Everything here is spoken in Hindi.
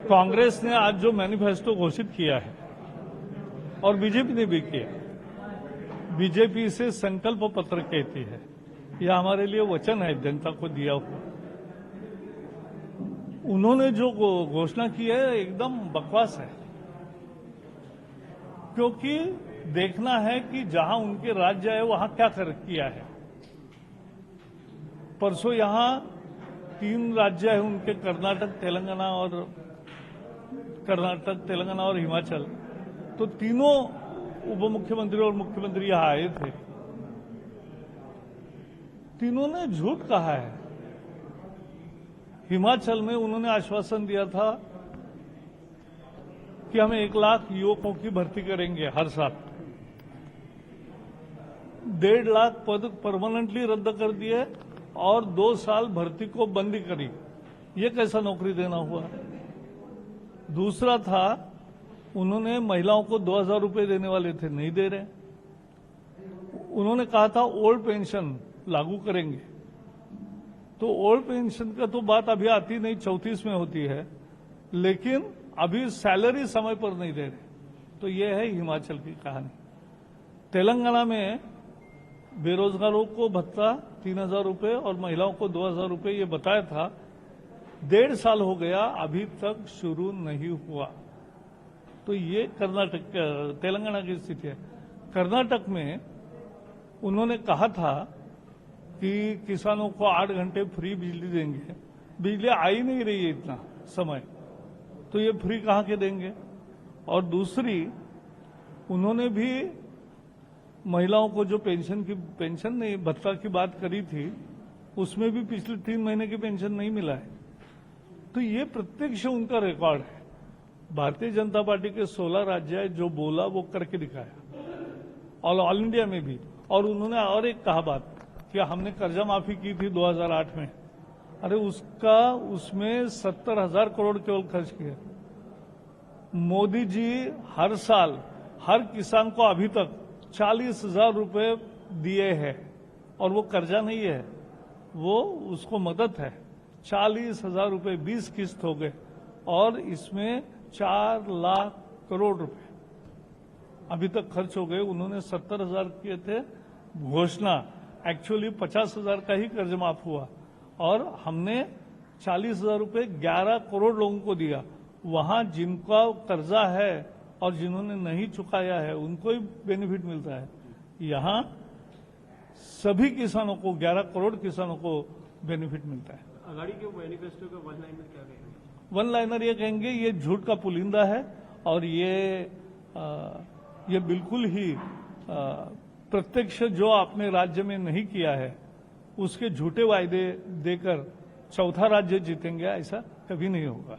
कांग्रेस ने आज जो मैनिफेस्टो घोषित किया है और बीजेपी ने भी किया, बीजेपी से संकल्प पत्र कहती है, यह हमारे लिए वचन है जनता को दिया हुआ। उन्होंने जो घोषणा की है एकदम बकवास है, क्योंकि देखना है कि जहां उनके राज्य है वहां क्या किया है। परसों यहां 3 राज्य है उनके, कर्नाटक, तेलंगाना और हिमाचल। तो तीनों उप मुख्यमंत्री और मुख्यमंत्री यहां आए थे, तीनों ने झूठ कहा है। हिमाचल में उन्होंने आश्वासन दिया था कि हम 1 लाख युवकों की भर्ती करेंगे हर साल। 1.5 लाख पद परमानेंटली रद्द कर दिए और 2 साल भर्ती को बंदी करी। ये कैसा नौकरी देना हुआ? दूसरा था, उन्होंने महिलाओं को 2,000 रुपए देने वाले थे, नहीं दे रहे। उन्होंने कहा था ओल्ड पेंशन लागू करेंगे, तो ओल्ड पेंशन का तो बात अभी आती नहीं, 34 में होती है, लेकिन अभी सैलरी समय पर नहीं दे रहे। तो ये है हिमाचल की कहानी। तेलंगाना में बेरोजगारों को भत्ता 3,000 रुपए और महिलाओं को 2,000 रुपए ये बताया था। 1.5 साल हो गया, अभी तक शुरू नहीं हुआ। तो ये तेलंगाना की स्थिति है। कर्नाटक में उन्होंने कहा था कि किसानों को 8 घंटे फ्री बिजली देंगे। बिजली आ ही नहीं रही है इतना समय, तो ये फ्री कहां के देंगे? और दूसरी, उन्होंने भी महिलाओं को जो पेंशन नहीं, भत्ता की बात करी थी, उसमें भी पिछले 3 महीने की पेंशन नहीं मिला है। तो ये प्रत्यक्ष उनका रिकॉर्ड है। भारतीय जनता पार्टी के 16 राज्य है, जो बोला वो करके दिखाया, और ऑल इंडिया में भी। और उन्होंने और एक कहा बात कि हमने कर्जा माफी की थी 2008 में। अरे उसमें 70,000 करोड़ केवल खर्च किए। मोदी जी हर साल हर किसान को अभी तक 40,000 रुपए दिए हैं, और वो कर्जा नहीं है, वो उसको मदद है। 40,000 रुपए 20 किस्त हो गए, और इसमें 4 लाख करोड़ रुपए अभी तक खर्च हो गए। उन्होंने 70,000 किए थे घोषणा, एक्चुअली 50,000 का ही कर्ज माफ हुआ, और हमने 40,000 रुपए 11 करोड़ लोगों को दिया। वहां जिनका कर्जा है और जिन्होंने नहीं चुकाया है उनको ही बेनिफिट मिलता है। यहां सभी किसानों को, 11 करोड़ किसानों को बेनिफिट मिलता है। अगाड़ी के मैनिफेस्टो का 1 लाइनर क्या कहेंगे? 1 लाइनर ये कहेंगे, ये झूठ का पुलिंदा है, और ये बिल्कुल ही प्रत्यक्ष जो आपने राज्य में नहीं किया है उसके झूठे वायदे देकर चौथा राज्य जीतेंगे, ऐसा कभी नहीं होगा।